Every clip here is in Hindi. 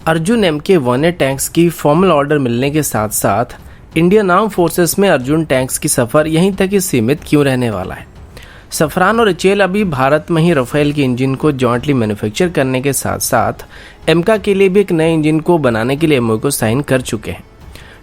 अर्जुन MK-1A टैंक्स की फॉर्मल ऑर्डर मिलने के साथ साथ इंडियन आर्म फोर्सेस में अर्जुन टैंक्स की सफ़र यहीं तक ही सीमित क्यों रहने वाला है। सफरान और एचएएल अभी भारत में ही राफेल के इंजन को जॉइंटली मैन्युफैक्चर करने के साथ साथ एमका के लिए भी एक नए इंजन को बनाने के लिए एमओयू को साइन कर चुके हैं।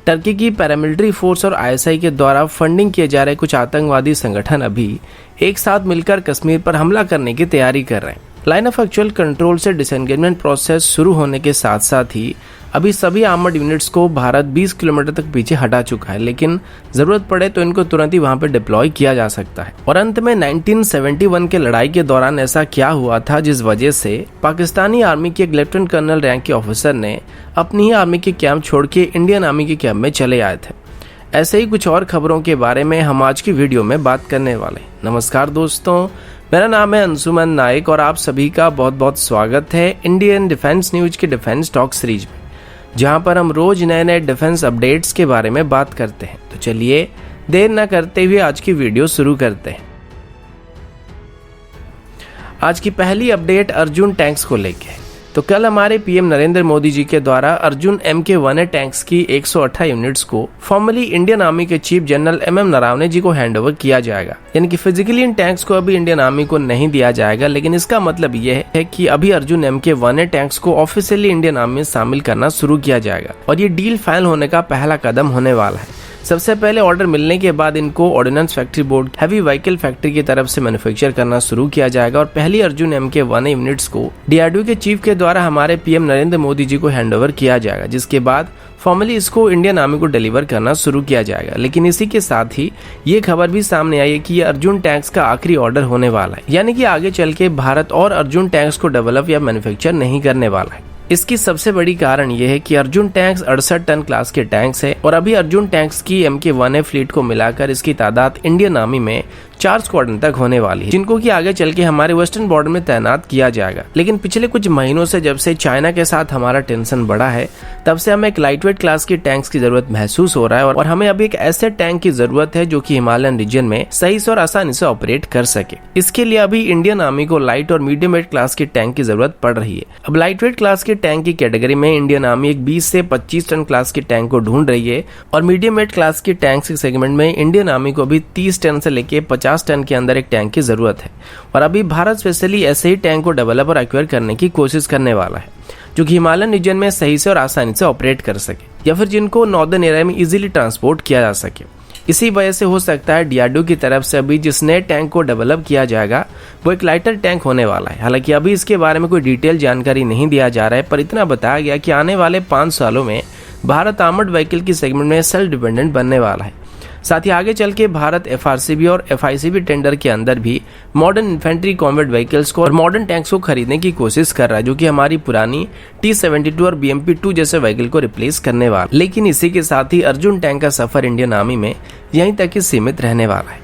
टर्की की पैरामिलिट्री फोर्स और आईएसआई के द्वारा फंडिंग किए जा रहे कुछ आतंकवादी संगठन अभी एक साथ मिलकर कश्मीर पर हमला करने की तैयारी कर रहे हैं। लाइन ऑफ एक्चुअल कंट्रोल से डिसएंगेजमेंट प्रोसेस शुरू होने के साथ साथ ही अभी सभी आर्मर्ड यूनिट्स को भारत 20 किलोमीटर तक पीछे हटा चुका है, लेकिन जरूरत पड़े तो इनको तुरंत ही वहां पर डिप्लॉय किया जा सकता है। और अंत में 1971 के लड़ाई के दौरान ऐसा क्या हुआ था जिस वजह से पाकिस्तानी आर्मी के एक लेफ्टिनेंट कर्नल रैंक के ऑफिसर ने अपनी ही आर्मी के कैंप छोड़ के इंडियन आर्मी के कैंप में चले आए थे। ऐसे ही कुछ और खबरों के बारे में हम आज की वीडियो में बात करने वाले। नमस्कार दोस्तों, मेरा नाम है अंशुमन नायक और आप सभी का बहुत बहुत स्वागत है इंडियन डिफेंस न्यूज के डिफेंस टॉक सीरीज में, जहां पर हम रोज नए नए डिफेंस अपडेट्स के बारे में बात करते हैं। तो चलिए देर न करते हुए आज की वीडियो शुरू करते हैं। आज की पहली अपडेट अर्जुन टैंक्स को लेके है। तो कल हमारे पीएम नरेंद्र मोदी जी के द्वारा अर्जुन MK-1A टैंक्स की 108 यूनिट्स को फॉर्मली इंडियन आर्मी के चीफ जनरल MM नरावने जी को हैंडओवर किया जाएगा। यानी कि फिजिकली इन टैंक्स को अभी इंडियन आर्मी को नहीं दिया जाएगा, लेकिन इसका मतलब यह है कि अभी अर्जुन MK-1A टैंक्स को ऑफिशियली इंडियन आर्मी में शामिल करना शुरू किया जाएगा और ये डील फाइनल होने का पहला कदम होने वाला है। सबसे पहले ऑर्डर मिलने के बाद इनको ordnance factory board heavy vehicle factory की तरफ से मैन्युफैक्चर करना शुरू किया जाएगा और पहली अर्जुन MK-1A यूनिट्स को DRDO के चीफ के द्वारा हमारे पीएम नरेंद्र मोदी जी को हैंडओवर किया जाएगा, जिसके बाद फॉर्मली इसको इंडियन आर्मी को डिलीवर करना शुरू किया जाएगा। लेकिन इसी के साथ ही ये खबर भी सामने आई है कि ये अर्जुन टैंक्स का आखिरी ऑर्डर होने वाला है, यानी कि आगे चल के भारत और अर्जुन टैंक्स को डेवलप या मैन्युफैक्चर नहीं करने वाला है। इसकी सबसे बड़ी कारण यह है कि अर्जुन टैंक्स 68 टन क्लास के टैंक्स है और अभी अर्जुन टैंक्स की MK-1A फ्लीट को मिलाकर इसकी तादाद इंडियन आर्मी में 4 स्क्वाड्रन तक होने वाली है, जिनको कि आगे चल के हमारे वेस्टर्न बॉर्डर में तैनात किया जाएगा। लेकिन पिछले कुछ महीनों से जब से चाइना के साथ हमारा टेंशन बढ़ा है, तब से हमें एक लाइटवेट क्लास की टैंक्स की जरूरत महसूस हो रहा है और हमें अभी एक ऐसे टैंक की जरूरत है जो कि हिमालयन रीजन में सही से और आसानी से ऑपरेट कर सके। इसके लिए अभी इंडियन आर्मी को लाइट और मीडियम वेट क्लास की टैंक की जरूरत पड़ रही है। अब लाइट वेट क्लास की टैंक की कैटेगरी में इंडियन आर्मी एक 20 से 25 टन क्लास की टैंक को ढूंढ रही है और मीडियम वेट क्लास की टैंक के सेगमेंट में इंडियन आर्मी को भी 30 टन से लेके 50 टन के अंदर एक टैंक की जरूरत है। और अभी भारत स्पेशली ऐसे ही टैंक को डेवलप और एक्वायर करने की कोशिश करने वाला है, जो कि हिमालयन रीजन में सही से और आसानी से ऑपरेट कर सके या फिर जिनको नॉर्दर्न एरिया में इजीली ट्रांसपोर्ट किया जा सके। इसी वजह से हो सकता है DRDO की तरफ से अभी जिस नए टैंक को डेवलप किया जाएगा वो एक लाइटर टैंक होने वाला है। हालांकि अभी इसके बारे में कोई डिटेल जानकारी नहीं दिया जा रहा है, पर इतना बताया गया कि आने वाले 5 सालों में भारत आर्मर्ड व्हीकल की सेगमेंट में सेल्फ डिपेंडेंट बनने वाला है। साथ ही आगे चल के भारत FRCB और FICB टेंडर के अंदर भी मॉडर्न इन्फेंट्री कॉम्बैट व्हीकल्स को और मॉडर्न टैंक्स को खरीदने की कोशिश कर रहा है, जो कि हमारी पुरानी T-72 और BMP-2 जैसे व्हीकल को रिप्लेस करने वाला। लेकिन इसी के साथ ही अर्जुन टैंक का सफर इंडियन आर्मी में यहीं तक ही सीमित रहने वाला है।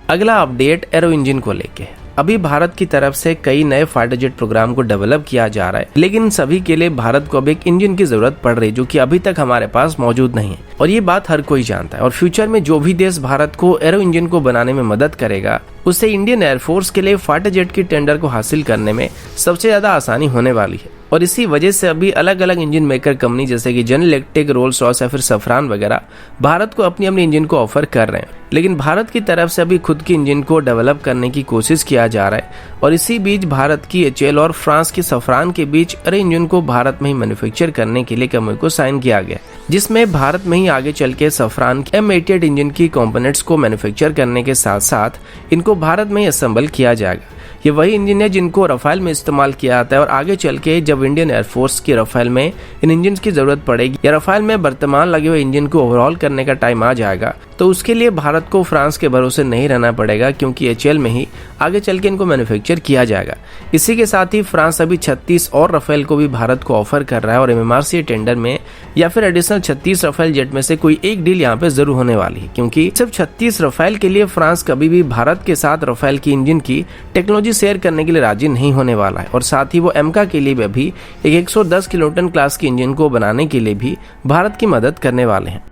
अगला अपडेट एरो इंजन को लेके है। अभी भारत की तरफ से कई नए फाइटर जेट प्रोग्राम को डेवलप किया जा रहा है, लेकिन सभी के लिए भारत को अब एक इंजन की जरूरत पड़ रही है, जो कि अभी तक हमारे पास मौजूद नहीं है और ये बात हर कोई जानता है। और फ्यूचर में जो भी देश भारत को एरो इंजन को बनाने में मदद करेगा, उससे इंडियन एयरफोर्स के लिए फाइटर जेट की टेंडर को हासिल करने में सबसे ज्यादा आसानी होने वाली है। और इसी वजह से अभी अलग अलग इंजन मेकर कंपनी जैसे कि जनरल इलेक्ट्रिक, रोल्स रॉयस या फिर सफरान वगैरह भारत को अपनी इंजन को ऑफर कर रहे हैं। लेकिन भारत की तरफ से अभी खुद की इंजन को डेवलप करने की कोशिश किया जा रहा है और इसी बीच भारत की HAL और फ्रांस की सफरान के बीच एरो इंजन को भारत में ही मैन्युफैक्चर करने के लिए MOU को साइन किया गया, जिसमें भारत में ही आगे चल के सफरान M88 इंजन की कंपोनेंट्स को मैन्युफैक्चर करने के साथ साथ इनको भारत में ही असेंबल किया जाएगा। ये वही इंजन है जिनको राफेल में इस्तेमाल किया जाता है और आगे चल के जब इंडियन एयरफोर्स की राफेल में इन इंजन की जरूरत पड़ेगी या राफेल में वर्तमान लगे हुए इंजन को ओवरऑल करने का टाइम आ जाएगा, तो उसके लिए भारत को फ्रांस के भरोसे नहीं रहना पड़ेगा, क्योंकि HAL में ही आगे चल के इनको मैन्युफैक्चर किया जाएगा। इसी के साथ ही फ्रांस अभी 36 और राफेल को भी भारत को ऑफर कर रहा है और MMRCA टेंडर में या फिर एडिशनल 36 राफेल जेट में से कोई एक डील यहाँ पे जरूर होने वाली है, क्योंकि सिर्फ 36 राफेल के लिए फ्रांस कभी भी भारत के साथ राफेल की इंजन की टेक्नोलॉजी शेयर करने के लिए राजी नहीं होने वाला है। और साथ ही वो एमका के लिए भी एक 110 किलोटन क्लास की इंजन को बनाने के लिए भी भारत की मदद करने वाले हैं।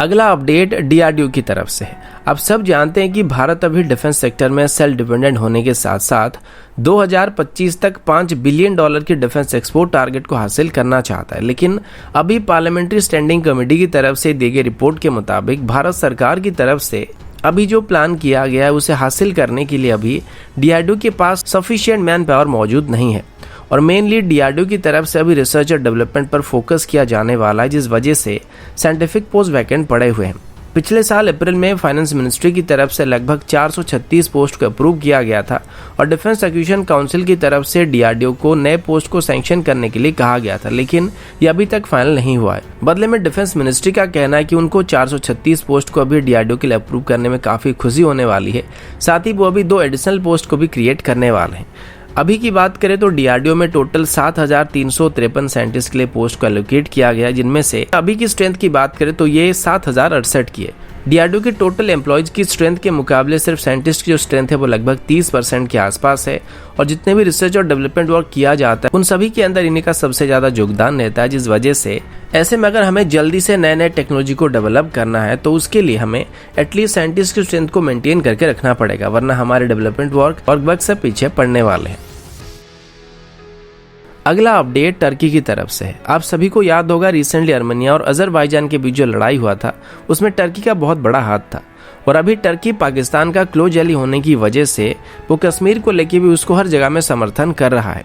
अगला अपडेट डीआरडीओ की तरफ से है। आप सब जानते हैं कि भारत अभी डिफेंस सेक्टर में सेल्फ डिपेंडेंट होने के साथ साथ 2025 तक $5 बिलियन की डिफेंस एक्सपोर्ट टारगेट को हासिल करना चाहता है। लेकिन अभी पार्लियामेंट्री स्टैंडिंग कमेटी की तरफ से दी गई रिपोर्ट के मुताबिक भारत सरकार की तरफ से अभी जो प्लान किया गया है उसे हासिल करने के लिए अभी डीआरडीओ के पास सफिशिएंट मैन पावर मौजूद नहीं है और मेनली डीआरडीओ की तरफ से अभी रिसर्च और डेवलपमेंट पर फोकस किया जाने वाला है, जिस वजह से साइंटिफिक पोस्ट वैकेंट पड़े हुए हैं। पिछले साल अप्रैल में फाइनेंस मिनिस्ट्री की तरफ से लगभग 436 पोस्ट को अप्रूव किया गया था और डिफेंस एक्विजिशन काउंसिल की तरफ से डीआरडीओ को नए पोस्ट को सैंक्शन करने के लिए कहा गया था, लेकिन ये अभी तक फाइनल नहीं हुआ है। बदले में डिफेंस मिनिस्ट्री का कहना है कि उनको 436 पोस्ट को अभी डीआरडीओ के लिए अप्रूव करने में काफी खुशी होने वाली है। साथ ही वो अभी 2 एडिशनल पोस्ट को भी क्रिएट करने वाले हैं। अभी की बात करें तो डीआरडीओ में टोटल 7,353 साइंटिस्ट के लिए पोस्ट को एलोकेट किया गया, जिनमें से अभी की स्ट्रेंथ की बात करें तो ये 7,068 की है। डीआरडीओ के टोटल एम्प्लॉयज की स्ट्रेंथ के मुकाबले सिर्फ साइंटिस्ट की जो स्ट्रेंथ है वो लगभग 30% के आसपास है और जितने भी रिसर्च और डेवलपमेंट वर्क किया जाता है उन सभी के अंदर इन्हीं का सबसे ज्यादा योगदान रहता है, जिस वजह से ऐसे में अगर हमें जल्दी से नए नए टेक्नोलॉजी को डेवलप करना है तो उसके लिए हमें एटलीस्ट साइंटिस्ट की स्ट्रेंथ को मेंटेन करके रखना पड़ेगा, वरना हमारे डेवलपमेंट वर्क से पीछे पड़ने वाले हैं। अगला अपडेट टर्की की तरफ से है। आप सभी को याद होगा रिसेंटली आर्मेनिया और अजरबैजान के बीच जो लड़ाई हुआ था उसमें टर्की का बहुत बड़ा हाथ था और अभी टर्की पाकिस्तान का क्लोज एली होने की वजह से वो कश्मीर को लेकर भी उसको हर जगह में समर्थन कर रहा है।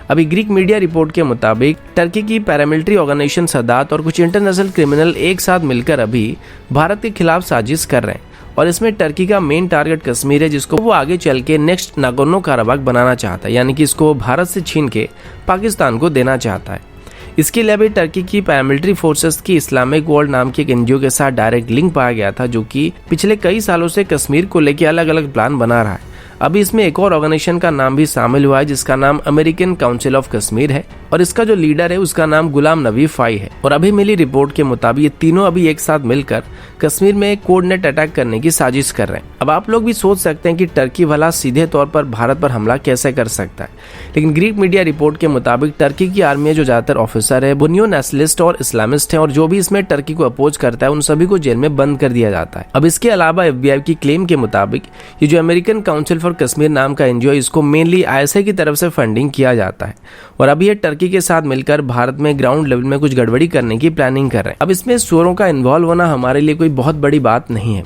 अभी ग्रीक मीडिया रिपोर्ट के मुताबिक टर्की की पैरामिलिट्री ऑर्गेनाइजेशन सदात और कुछ इंटरनेशनल क्रिमिनल एक साथ मिलकर अभी भारत के खिलाफ साजिश कर रहे हैं और इसमें टर्की का मेन टारगेट कश्मीर है, जिसको वो आगे चल के नेक्स्ट नागोर्नो काराबाख बनाना चाहता है, यानी कि इसको भारत से छीन के पाकिस्तान को देना चाहता है। इसके लिए अभी टर्की की पैरामिलिट्री फोर्सेस की इस्लामिक वर्ल्ड नाम की एक एनजीओ के साथ डायरेक्ट लिंक पाया गया था, जो कि पिछले कई सालों से कश्मीर को लेकर अलग अलग प्लान बना रहा है। अभी इसमें एक और ऑर्गेनाइजेशन का नाम भी शामिल हुआ है जिसका नाम अमेरिकन काउंसिल ऑफ कश्मीर है और इसका जो लीडर है उसका नाम गुलाम नबी फाई है। और अभी मिली रिपोर्ट के मुताबिक ये तीनों अभी एक साथ मिलकर कश्मीर में कोऑर्डिनेट अटैक करने की साजिश कर रहे हैं। अब आप लोग भी सोच सकते हैं कि टर्की भला सीधे तौर पर भारत पर हमला कैसे कर सकता है, लेकिन ग्रीक मीडिया रिपोर्ट के मुताबिक टर्की की आर्मी जो ज्यादातर ऑफिसर है वो नियो नेशनलिस्ट और इस्लामिस्ट है और जो भी इसमें टर्की को अपोज करता है उन सभी को जेल में बंद कर दिया जाता है। अब इसके अलावा FBI की क्लेम के मुताबिक ये जो अमेरिकन काउंसिल फॉर कश्मीर नाम का एनजीओ इसको मेनली ISI की तरफ से फंडिंग किया जाता है और अभी ये टर्की के साथ मिलकर भारत में ग्राउंड लेवल में कुछ गड़बड़ी करने की प्लानिंग कर रहे हैं। अब इसमें चोरों का इन्वॉल्व होना हमारे लिए कोई बहुत बड़ी बात नहीं है।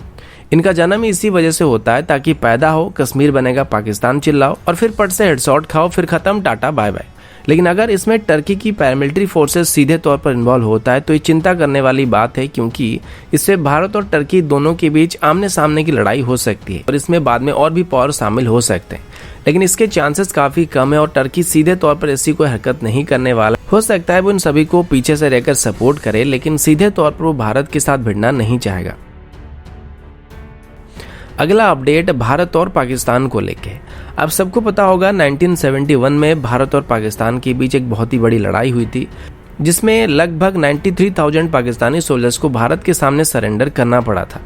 इनका जन्म ही इसी वजह से होता है ताकि पैदा हो, कश्मीर बनेगा पाकिस्तान चिल्लाओ और फिर पट से हेडशॉट खाओ, फिर खत्म, टाटा बाय बाय। लेकिन अगर इसमें टर्की की पैरामिलिट्री फोर्सेस सीधे तौर पर इन्वॉल्व होता है तो ये चिंता करने वाली बात है, क्योंकि इससे भारत और टर्की दोनों के बीच आमने सामने की लड़ाई हो सकती है और इसमें बाद में और भी पावर शामिल हो सकते हैं, लेकिन इसके चांसेस काफी कम है और टर्की सीधे तौर पर ऐसी कोई हरकत नहीं करने वाला। हो सकता है वो इन सभी को पीछे से रहकर सपोर्ट करे, लेकिन सीधे तौर पर वो भारत के साथ भिड़ना नहीं चाहेगा। अगला अपडेट भारत और पाकिस्तान को लेके। आप सबको पता होगा 1971 में भारत और पाकिस्तान के बीच एक बहुत ही बड़ी लड़ाई हुई थी जिसमें लगभग 93,000 पाकिस्तानी सोल्जर्स को भारत के सामने सरेंडर करना पड़ा था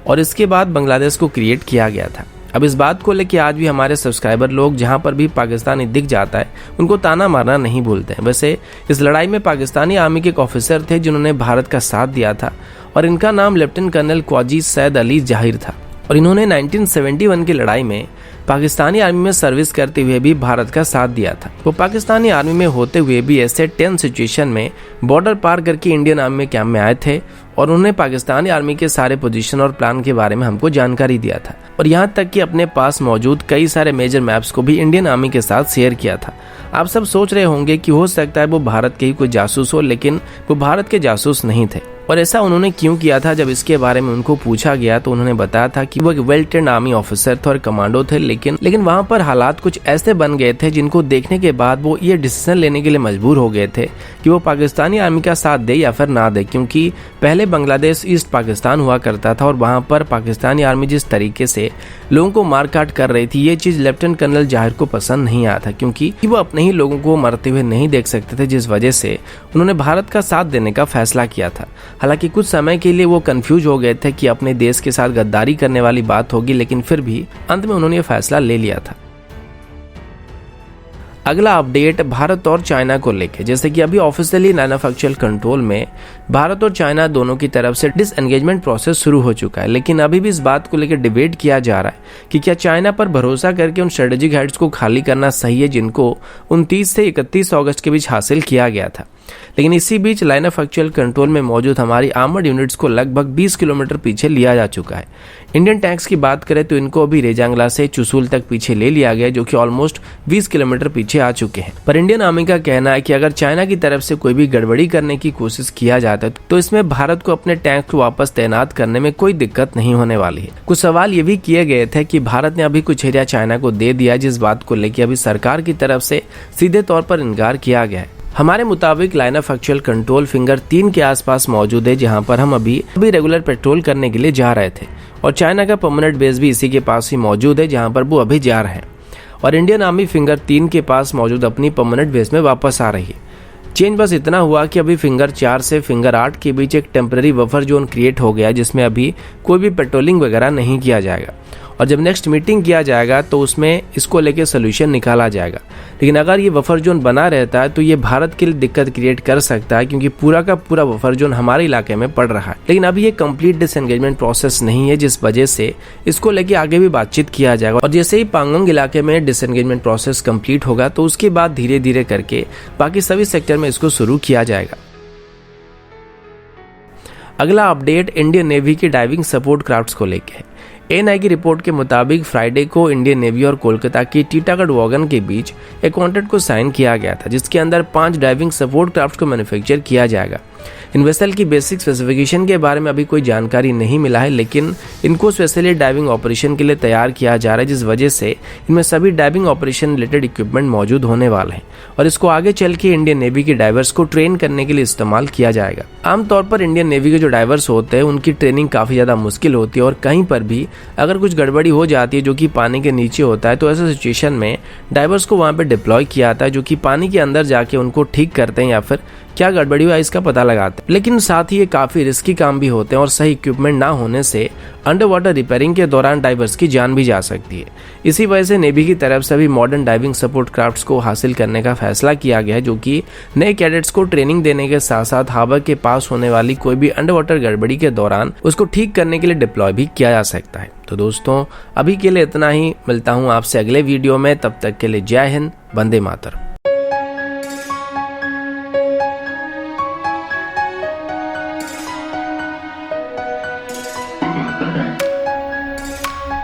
और इसके बाद बांग्लादेश को क्रिएट किया गया था। अब इस बात को लेकर आज भी हमारे सब्सक्राइबर लोग जहां पर भी पाकिस्तानी दिख जाता है उनको ताना मारना नहीं भूलते हैं। वैसे इस लड़ाई में पाकिस्तानी आर्मी के एक ऑफिसर थे जिन्होंने भारत का साथ दिया था और इनका नाम लेफ्टिनेंट कर्नल ख्वाजी सैद अली जाहिर था और इन्होंने 1971 की लड़ाई में पाकिस्तानी आर्मी में सर्विस करते हुए भी भारत का साथ दिया था। वो पाकिस्तानी आर्मी में होते हुए भी ऐसे टेंस सिचुएशन में बॉर्डर पार करके इंडियन आर्मी में कैंप में आए थे और उन्होंने पाकिस्तानी आर्मी के सारे पोजीशन और प्लान के बारे में हमको जानकारी दिया था और यहाँ तक कि अपने पास मौजूद कई सारे मेजर मैप्स को भी इंडियन आर्मी के साथ शेयर किया था। आप सब सोच रहे होंगे कि हो सकता है वो भारत के ही कोई जासूस हो, लेकिन वो भारत के जासूस नहीं थे। और ऐसा उन्होंने क्यों किया था, जब इसके बारे में उनको पूछा गया तो उन्होंने बताया था कि वो एक वेल ट्रेन्ड आर्मी ऑफिसर थे और कमांडो थे, लेकिन वहां पर हालात कुछ ऐसे बन गए थे जिनको देखने के बाद वो ये डिसीजन लेने के लिए मजबूर हो गए थे कि वो पाकिस्तानी आर्मी का साथ दे या फिर ना दे, क्योंकि पहले बांग्लादेश ईस्ट पाकिस्तान हुआ करता था और वहां पर पाकिस्तानी आर्मी जिस तरीके से लोगों को मार काट कर रही थी, ये चीज लेफ्टिनेंट कर्नल जाहिर को पसंद नहीं आया था, क्योंकि वो अपने ही लोगों को मरते हुए नहीं देख सकते थे, जिस वजह से उन्होंने भारत का साथ देने का फैसला किया था। हालांकि कुछ समय के लिए वो कंफ्यूज हो गए थे कि अपने देश के साथ गद्दारी करने वाली बात होगी, लेकिन फिर भी अंत में उन्होंने ये फैसला ले लिया था। अगला अपडेट भारत और चाइना को लेकर, जैसे कि अभी ऑफिशियली नाइनोफैक्चुअल कंट्रोल में भारत और चाइना दोनों की तरफ से डिसएंगेजमेंट प्रोसेस शुरू हो चुका है, लेकिन अभी भी इस बात को लेकर डिबेट किया जा रहा है कि क्या चाइना पर भरोसा करके उन स्ट्रेटेजिक हाइट्स को खाली करना सही है जिनको 29 से 31 अगस्त के बीच हासिल किया गया था। लेकिन इसी बीच लाइन ऑफ एक्चुअल कंट्रोल में मौजूद हमारी आर्मर्ड यूनिट्स को लगभग 20 किलोमीटर पीछे लिया जा चुका है। इंडियन टैंक्स की बात करें तो इनको अभी रेजांगला से चुसूल तक पीछे ले लिया गया, जो कि ऑलमोस्ट 20 किलोमीटर पीछे आ चुके हैं। पर इंडियन आर्मी का कहना है कि अगर चाइना की तरफ से कोई भी गड़बड़ी करने की कोशिश किया जाता है तो इसमें भारत को अपने टैंक को वापस तैनात करने में कोई दिक्कत नहीं होने वाली है। कुछ सवाल ये भी किए गए थे कि भारत ने अभी कुछ एरिया चाइना को दे दिया, जिस बात को लेकर अभी सरकार की तरफ से सीधे तौर पर इनकार किया गया है। हमारे मुताबिक line of actual control finger 3 के आसपास मौजूद है, जहां पर हम अभी रेगुलर पेट्रोल करने के लिए जा रहे थे, और चाइना का परमानेंट बेस भी इसी के पास ही मौजूद है जहां पर वो अभी जा रहे हैं, और इंडियन आर्मी फिंगर 3 के पास मौजूद अपनी परमानेंट बेस में वापस आ रही है। चेंज बस इतना हुआ कि अभी फिंगर 4 से फिंगर 8 के बीच एक टेम्पररी बफर जोन क्रिएट हो गया, जिसमें अभी कोई भी पेट्रोलिंग वगैरह नहीं किया जाएगा, और जब नेक्स्ट मीटिंग किया जाएगा तो उसमें इसको लेके सोल्यूशन निकाला जाएगा। लेकिन अगर ये बफर जोन बना रहता है तो ये भारत के लिए दिक्कत क्रिएट कर सकता है, क्योंकि पूरा का पूरा बफर जोन हमारे इलाके में पड़ रहा है। लेकिन अभी ये कंप्लीट डिसएंगेजमेंट प्रोसेस नहीं है, जिस वजह से इसको लेके आगे भी बातचीत किया जाएगा, और जैसे ही पांगोंग इलाके में डिसएंगेजमेंट प्रोसेस कंप्लीट होगा तो उसके बाद धीरे धीरे करके बाकी सभी सेक्टर में इसको शुरू किया जाएगा। अगला अपडेट इंडियन नेवी की डाइविंग सपोर्ट क्राफ्ट्स को लेके है। एएनआई की रिपोर्ट के मुताबिक फ्राइडे को इंडियन नेवी और कोलकाता की टीटागढ़ वॉगन के बीच एक कॉन्ट्रैक्ट को साइन किया गया था, जिसके अंदर 5 डाइविंग सपोर्ट क्राफ्ट को मैन्युफैक्चर किया जाएगा। इन वेसल की बेसिक स्पेसिफिकेशन के बारे में अभी कोई जानकारी नहीं मिला है, लेकिन इनको स्पेशली डाइविंग ऑपरेशन के लिए तैयार किया जा रहा है, जिस वजह से इनमें सभी डाइविंग ऑपरेशन रिलेटेड इक्विपमेंट मौजूद होने वाले हैं, और इसको आगे चल के इंडियन नेवी के डाइवर्स को ट्रेन करने के लिए इस्तेमाल किया जाएगा। आमतौर पर इंडियन नेवी के जो डाइवर्स होते हैं उनकी ट्रेनिंग काफी ज्यादा मुश्किल होती है, और कहीं पर भी अगर कुछ गड़बड़ी हो जाती है जो कि पानी के नीचे होता है, तो ऐसे सिचुएशन में डाइवर्स को वहां पे डिप्लॉय किया जाता है, जो कि पानी के अंदर जाके उनको ठीक करते हैं या फिर क्या गड़बड़ी हुआ इसका पता लगाते हैं। लेकिन साथ ही ये काफी रिस्की काम भी होते हैं, और सही इक्विपमेंट ना होने से अंडर वाटर रिपेयरिंग के दौरान डाइवर्स की जान भी जा सकती है। इसी वजह से नेवी की तरफ से भी मॉडर्न डाइविंग सपोर्ट क्राफ्ट्स को हासिल करने का फैसला किया गया है, जो कि नए कैडेट्स को ट्रेनिंग देने के साथ साथ हार्बर के पास होने वाली कोई भी अंडर वाटर गड़बड़ी के दौरान उसको ठीक करने के लिए डिप्लॉय भी किया जा सकता है। तो दोस्तों अभी के लिए इतना ही, मिलता हूँ आपसे अगले वीडियो में, तब तक के लिए जय हिंद, वंदे मातरम।